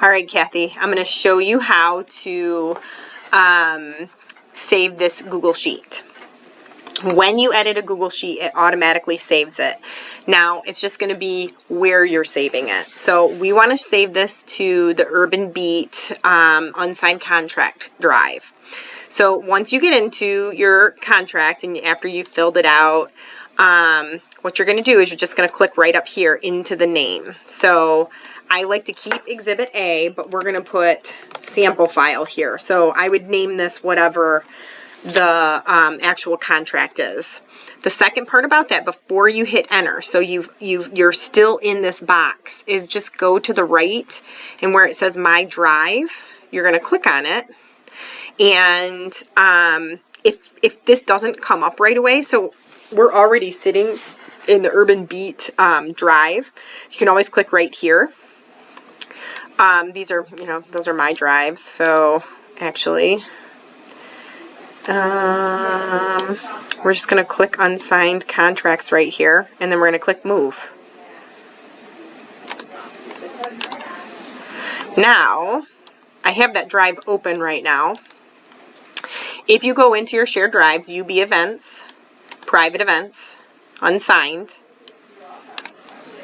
All right, Kathy, I'm going to show you how to save this Google Sheet. When you edit a Google Sheet, it automatically saves it. Now, it's just going to be where you're saving it. So we want to save this to the Urban Beat unsigned contract drive. So once you get into your contract and after you've filled it out, what you're going to do is you're just going to click right up here into the name. So I like to keep Exhibit A, but we're going to put sample file here. So I would name this whatever the actual contract is. The second part about that, before you hit enter, so you're still in this box, is just go to the right, and where it says My Drive, you're going to click on it. And if this doesn't come up right away, so we're already sitting in the Urban Beat drive, you can always click right here. These are, those are my drives. So actually, we're just going to click unsigned contracts right here, and then we're going to click move. Now, I have that drive open right now. If you go into your shared drives, UB events, private events, unsigned,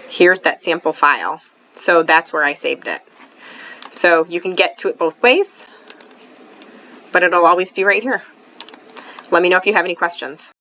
here's that sample file. So that's where I saved it. So you can get to it both ways, but it'll always be right here. Let me know if you have any questions.